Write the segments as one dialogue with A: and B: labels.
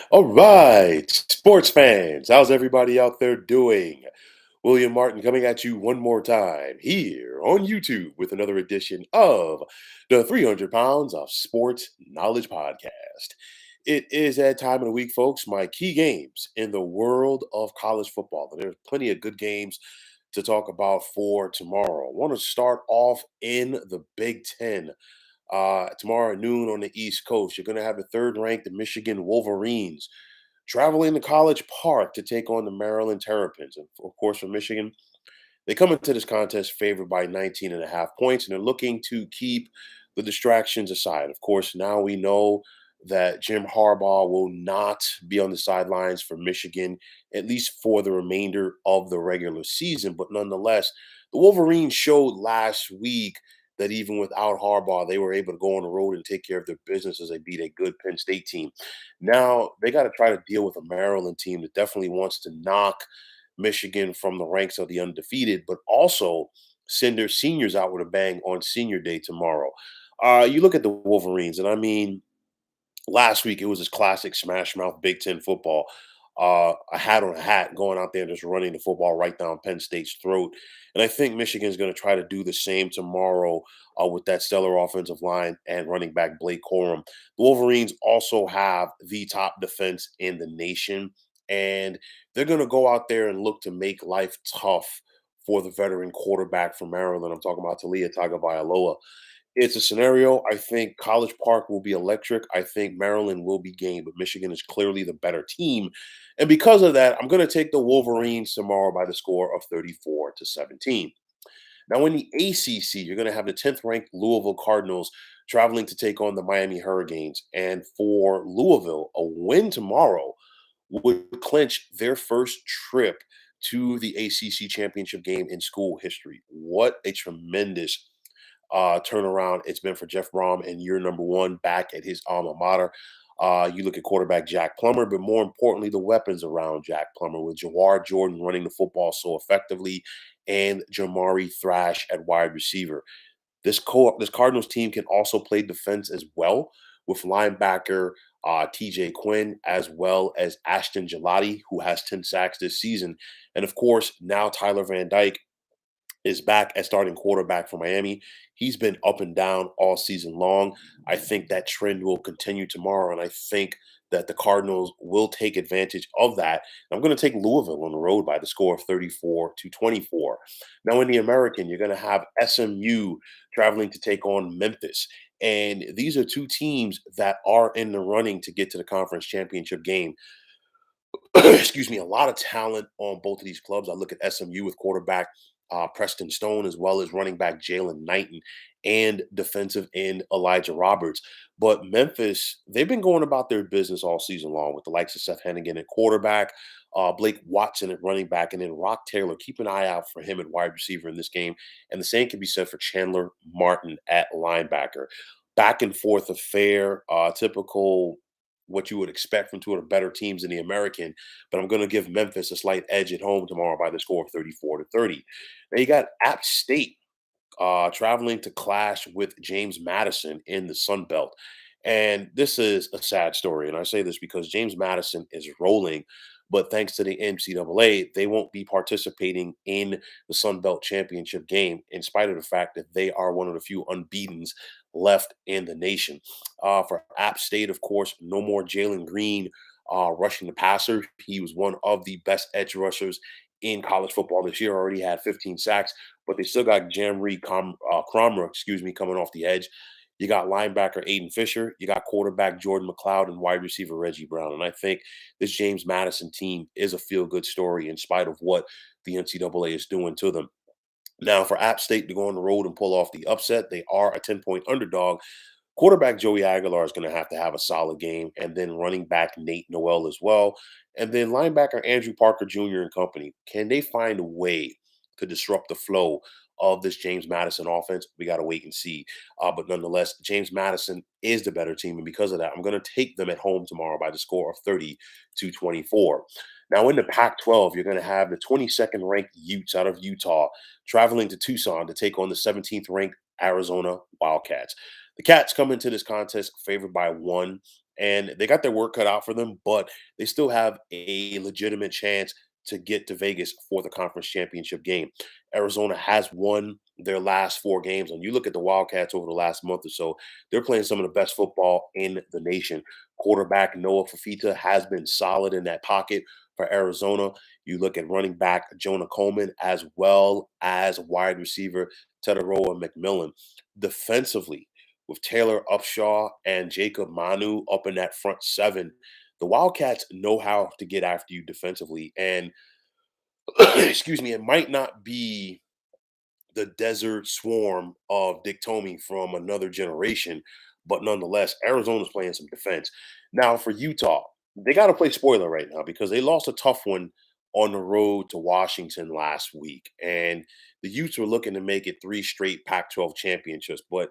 A: All right, sports fans, how's everybody out there doing? William Martin coming at you one more time here on YouTube with another edition of the 300 Pounds of Sports Knowledge Podcast. It is that time of the week, folks, my key games in the world of college football. And there's plenty of good games to talk about for tomorrow. I want to start off in the Big Ten. Tomorrow at noon on the East Coast, you're going to have the third-ranked Michigan Wolverines traveling to College Park to take on the Maryland Terrapins. And of course, for Michigan, they come into this contest favored by 19 and a half points, and they're looking to keep the distractions aside. Of course, now we know that Jim Harbaugh will not be on the sidelines for Michigan, at least for the remainder of the regular season. But nonetheless, the Wolverines showed last week that even without Harbaugh, they were able to go on the road and take care of their business as they beat a good Penn State team. Now they got to try to deal with a Maryland team that definitely wants to knock Michigan from the ranks of the undefeated, but also send their seniors out with a bang on senior day tomorrow. You look at the Wolverines, and I mean, last week it was this classic smash mouth Big Ten football. A hat on a hat, going out there and just running the football right down Penn State's throat. And I think Michigan's going to try to do the same tomorrow with that stellar offensive line and running back Blake Corum. The Wolverines also have the top defense in the nation, and they're going to go out there and look to make life tough for the veteran quarterback from Maryland. I'm talking about Talia Tagovailoa. It's a scenario. I think College Park will be electric. I think Maryland will be game, but Michigan is clearly the better team. And because of that, I'm going to take the Wolverines tomorrow by the score of 34-17. Now, in the ACC, you're going to have the 10th ranked Louisville Cardinals traveling to take on the Miami Hurricanes. And for Louisville, a win tomorrow would clinch their first trip to the ACC championship game in school history. What a tremendous turnaround it's been for Jeff Brom in year number one back at his alma mater. You look at quarterback Jack Plummer, but more importantly, the weapons around Jack Plummer with Jawar Jordan running the football so effectively and Jamari Thrash at wide receiver. This Cardinals team can also play defense as well with linebacker TJ Quinn as well as Ashton Gelati, who has 10 sacks this season. And of course, now Tyler Van Dyke is back as starting quarterback for Miami. He's been up and down all season long. I think that trend will continue tomorrow, and I think that the Cardinals will take advantage of that. I'm going to take Louisville on the road by the score of 34-24. Now, in the American, you're going to have SMU traveling to take on Memphis. And these are two teams that are in the running to get to the conference championship game. Excuse me, a lot of talent on both of these clubs. I look at SMU with quarterback Preston Stone, as well as running back Jalen Knighton and defensive end Elijah Roberts. But Memphis, they've been going about their business all season long with the likes of Seth Hennigan at quarterback, Blake Watson at running back, and then Rock Taylor. Keep an eye out for him at wide receiver in this game. And the same can be said for Chandler Martin at linebacker. Back and forth affair, typical what you would expect from two of the better teams in the American, but I'm going to give Memphis a slight edge at home tomorrow by the score of 34-30. Now you got App State traveling to clash with James Madison in the Sun Belt. And this is a sad story. And I say this because James Madison is rolling, but thanks to the NCAA, they won't be participating in the Sun Belt Championship game, in spite of the fact that they are one of the few unbeatens left in the nation. For App State, of course, no more Jalen Green rushing the passer. He was one of the best edge rushers in college football this year, already had 15 sacks, but they still got Crommer, coming off the edge. You got linebacker Aiden Fisher, you got quarterback Jordan McLeod, and wide receiver Reggie Brown. And I think this James Madison team is a feel-good story in spite of what the NCAA is doing to them. Now, for App State to go on the road and pull off the upset, they are a 10-point underdog. Quarterback Joey Aguilar is going to have a solid game, and then running back Nate Noel as well. And then linebacker Andrew Parker Jr. and company. Can they find a way to disrupt the flow of this James Madison offense? We got to wait and see. But nonetheless, James Madison is the better team. And because of that, I'm going to take them at home tomorrow by the score of 30-24. Now, in the Pac 12, you're going to have the 22nd ranked Utes out of Utah traveling to Tucson to take on the 17th ranked Arizona Wildcats. The Cats come into this contest favored by one, and they got their work cut out for them, but they still have a legitimate chance to get to Vegas for the conference championship game. Arizona has won their last 4 games, and you look at the Wildcats over the last month or so, they're playing some of the best football in the nation. Quarterback Noah Fafita has been solid in that pocket for Arizona. You look at running back Jonah Coleman as well as wide receiver Tetaroa McMillan. Defensively, with Taylor Upshaw and Jacob Manu up in that front seven, the Wildcats know how to get after you defensively. And excuse me, it might not be the desert swarm of Dick Tomey from another generation. But nonetheless, Arizona's playing some defense. Now, for Utah, they got to play spoiler right now because they lost a tough one on the road to Washington last week. And the Utes were looking to make it 3 straight Pac 12 championships. But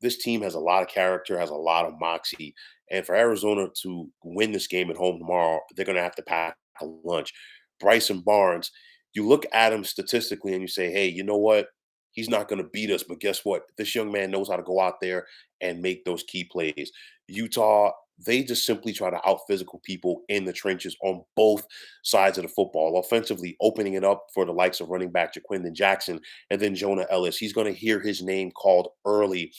A: this team has a lot of character, has a lot of moxie. And for Arizona to win this game at home tomorrow, they're going to have to pack a lunch. Bryson Barnes, you look at him statistically and you say, hey, you know what? He's not going to beat us. But guess what? This young man knows how to go out there and make those key plays. Utah, they just simply try to out physical people in the trenches on both sides of the football. Offensively, opening it up for the likes of running back Jaquindon Jackson and then Jonah Ellis. He's going to hear his name called early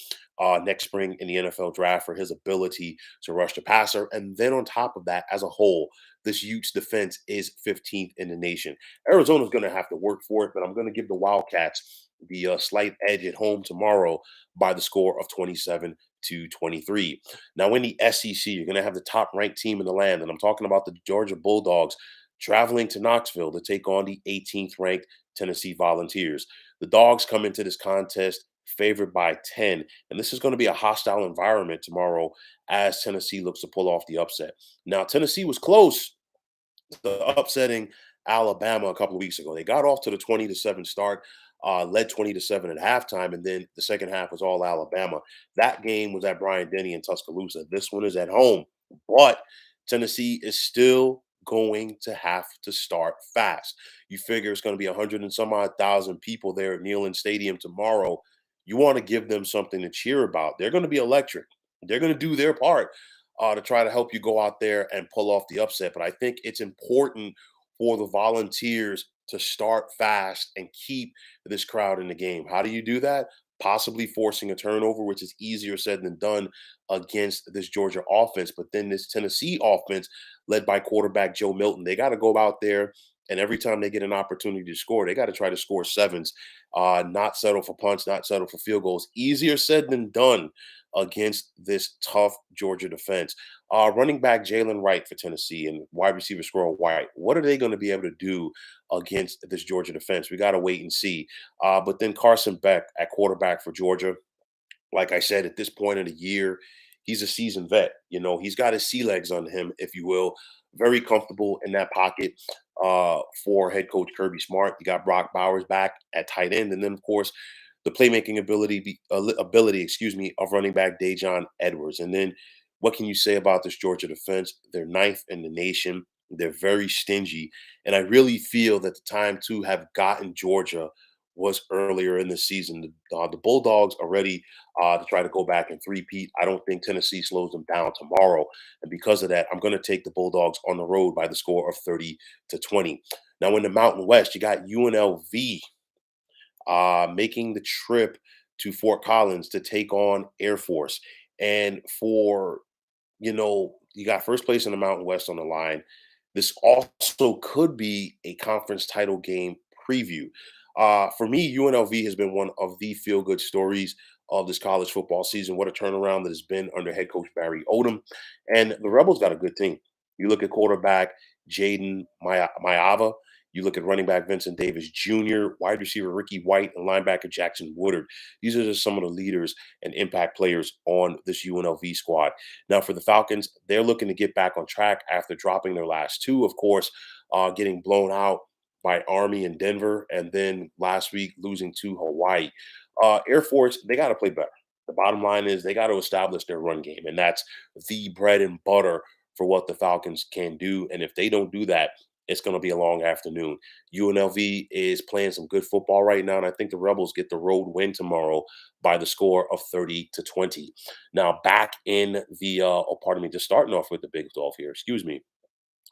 A: next spring in the NFL draft for his ability to rush the passer. And then on top of that, as a whole, this Utes defense is 15th in the nation. Arizona's going to have to work for it, but I'm going to give the Wildcats the slight edge at home tomorrow by the score of 27-23. Now, in the SEC, you're going to have the top ranked team in the land, and I'm talking about the Georgia Bulldogs traveling to Knoxville to take on the 18th ranked Tennessee Volunteers. The Dogs come into this contest favored by 10, and this is going to be a hostile environment tomorrow as Tennessee looks to pull off the upset. Now, Tennessee was close to upsetting Alabama a couple of weeks ago. They got off to the 20-7 start, led 20-7 at halftime, and then the second half was all Alabama. That game was at Bryant Denny in Tuscaloosa. This one is at home, but Tennessee is still going to have to start fast. You figure it's going to be 100 and some odd thousand people there at Neyland Stadium tomorrow. You want to give them something to cheer about. They're going to be electric. They're going to do their part to try to help you go out there and pull off the upset. But I think it's important for the Volunteers to start fast and keep this crowd in the game. How do you do that? Possibly forcing a turnover, which is easier said than done against this Georgia offense. But then this Tennessee offense, led by quarterback Joe Milton, they got to go out there and every time they get an opportunity to score, they got to try to score sevens, not settle for punts, not settle for field goals. Easier said than done against this tough Georgia defense. Running back Jalen Wright for Tennessee and wide receiver Squirrel White. What are they going to be able to do against this Georgia defense? We got to wait and see. But then Carson Beck at quarterback for Georgia. Like I said, at this point in the year, he's a seasoned vet. You know, he's got his sea legs on him, if you will. Very comfortable in that pocket for head coach Kirby Smart. You got Brock Bowers back at tight end, and then of course the playmaking ability, excuse me, of running back Dejon Edwards. And then what can you say about this Georgia defense? They're ninth in the nation. They're very stingy, and I really feel that the time to have gotten Georgia was earlier in the season. The Bulldogs are ready to try to go back and three-peat. I don't think Tennessee slows them down tomorrow. And because of that, I'm going to take the Bulldogs on the road by the score of 30-20. Now, in the Mountain West, you got UNLV making the trip to Fort Collins to take on Air Force. And for, you got first place in the Mountain West on the line. This also could be a conference title game preview. For me, UNLV has been one of the feel-good stories of this college football season. What a turnaround that has been under head coach Barry Odom. And the Rebels got a good team. You look at quarterback Jaden Mayava. You look at running back Vincent Davis Jr., wide receiver Ricky White, and linebacker Jackson Woodard. These are just some of the leaders and impact players on this UNLV squad. Now, for the Falcons, they're looking to get back on track after dropping their last two, of course, getting blown out by Army in Denver, and then last week losing to Hawaii. Air Force, they got to play better. The bottom line is they got to establish their run game, and that's the bread and butter for what the Falcons can do. And if they don't do that, it's going to be a long afternoon. UNLV is playing some good football right now, and I think the Rebels get the road win tomorrow by the score of 30-20. Now, back in the, pardon me, just starting off with the Big 12 here, excuse me.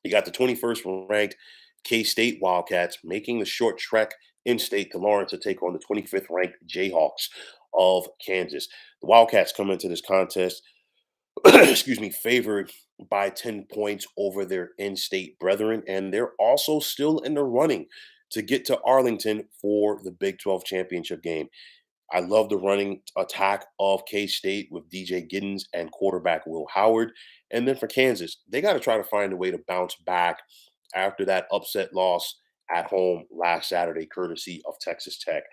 A: You got the 21st ranked K-State Wildcats making the short trek in-state to Lawrence to take on the 25th ranked Jayhawks of Kansas. The Wildcats come into this contest excuse me, favored by 10 points over their in-state brethren, and they're also still in the running to get to Arlington for the Big 12 championship game. I love the running attack of K-State with DJ Giddens and quarterback Will Howard. And then for Kansas, they got to try to find a way to bounce back after that upset loss at home last Saturday, courtesy of Texas Tech.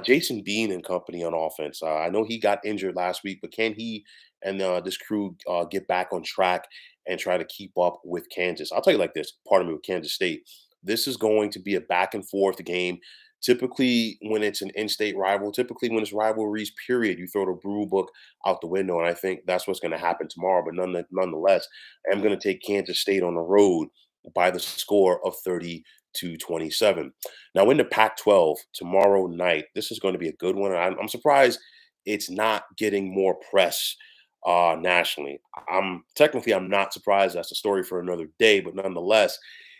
A: Jason Bean and company on offense. I know he got injured last week, but can he and this crew get back on track and try to keep up with Kansas? I'll tell you like this, pardon me, with Kansas State. This is going to be a back and forth game. Typically, when it's an in-state rival, typically when it's rivalries, period, you throw the rule book out the window, and I think that's what's going to happen tomorrow. But nonetheless, I'm going to take Kansas State on the road by the score of 30-27. Now, in the Pac-12 tomorrow night, this is going to be a good one. I'm surprised it's not getting more press nationally. I'm not surprised. That's a story for another day, but nonetheless,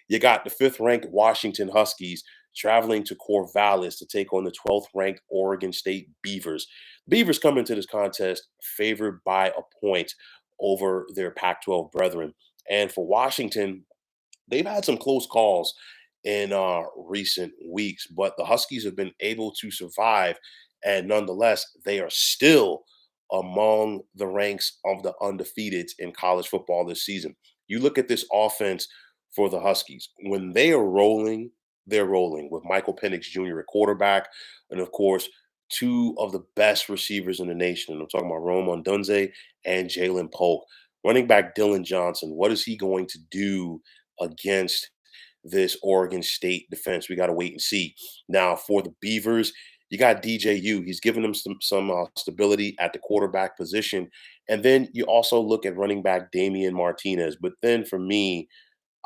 A: you got the fifth-ranked Washington Huskies traveling to Corvallis to take on the 12th ranked Oregon State Beavers. Beavers come into this contest favored by a point over their Pac 12 brethren. And for Washington, they've had some close calls in recent weeks, but the Huskies have been able to survive. And nonetheless, they are still among the ranks of the undefeated in college football this season. You look at this offense for the Huskies, when they are rolling, they're rolling with Michael Penix Jr. at quarterback, and of course, two of the best receivers in the nation. And I'm talking about Rome Odunze and Jalen Polk. Running back Dylan Johnson, what is he going to do against this Oregon State defense? We got to wait and see. Now, for the Beavers, you got DJU. He's given them some stability at the quarterback position. And then you also look at running back Damian Martinez. But then for me,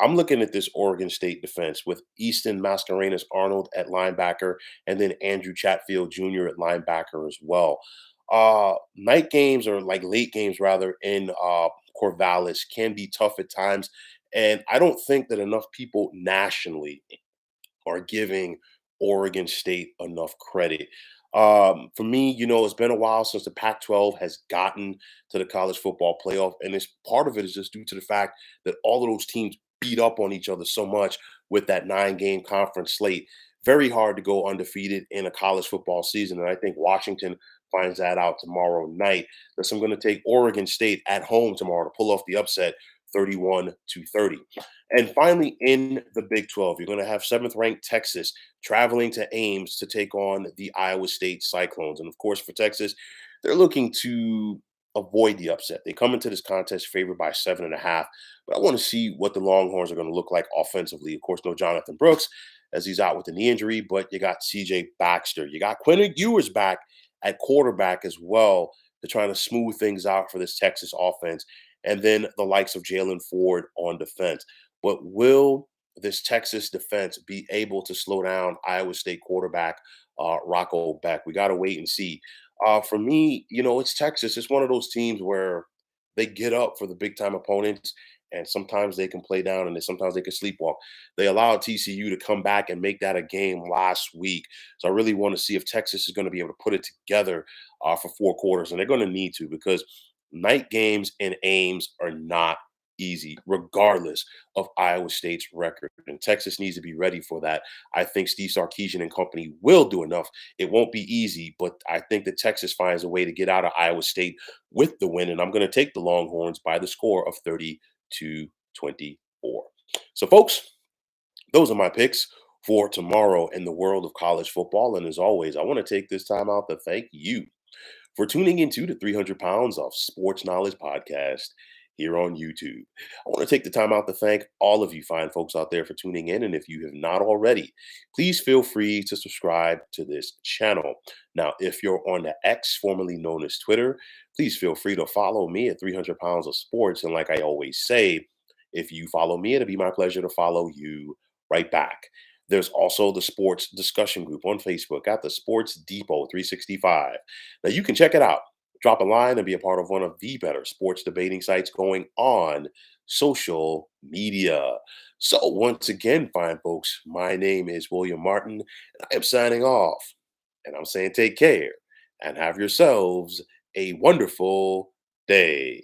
A: I'm looking at this Oregon State defense with Easton Mascarenas Arnold at linebacker and then Andrew Chatfield Jr. at linebacker as well. Night games, or like late games rather, in Corvallis can be tough at times. And I don't think that enough people nationally are giving Oregon State enough credit. For me, it's been a while since the Pac-12 has gotten to the college football playoff, and it's part of it is just due to the fact that all of those teams beat up on each other so much with that 9-game conference slate. Very hard to go undefeated in a college football season, and I think Washington finds that out tomorrow night. Thus, I'm going to take Oregon State at home tomorrow to pull off the upset, 31-30. And finally, in the Big 12, you're going to have seventh-ranked Texas traveling to Ames to take on the Iowa State Cyclones. And of course, for Texas, they're looking to avoid the upset. They come into this contest favored by 7.5. But I want to see what the Longhorns are going to look like offensively. Of course, no Jonathan Brooks, as he's out with a knee injury, but you got CJ Baxter. You got Quentin Ewers back at quarterback as well to try to smooth things out for this Texas offense. And then the likes of Jalen Ford on defense. But will this Texas defense be able to slow down Iowa State quarterback Rocco Beck? We got to wait and see. For me, it's Texas. It's one of those teams where they get up for the big time opponents, and sometimes they can play down, and sometimes they can sleepwalk. They allowed TCU to come back and make that a game last week. So I really want to see if Texas is going to be able to put it together for 4 quarters, and they're going to need to, because night games in Ames are not easy, regardless of Iowa State's record. And Texas needs to be ready for that. I think Steve Sarkisian and company will do enough. It won't be easy, but I think that Texas finds a way to get out of Iowa State with the win. And I'm going to take the Longhorns by the score of 30-24. So, folks, those are my picks for tomorrow in the world of college football. And as always, I want to take this time out to thank you for tuning into the 300 Pounds of Sports Knowledge podcast here on YouTube. I want to take the time out to thank all of you fine folks out there for tuning in. And if you have not already, please feel free to subscribe to this channel. Now, if you're on the X, formerly known as Twitter, please feel free to follow me at 300 Pounds of Sports. And like I always say, If you follow me, it'll be my pleasure to follow you right back. There's also the sports discussion group on Facebook at the Sports Depot 365. Now you can check it out. Drop a line and be a part of one of the better sports debating sites going on social media. So, once again, fine folks, my name is William Martin, and I am signing off. And I'm saying take care and have yourselves a wonderful day.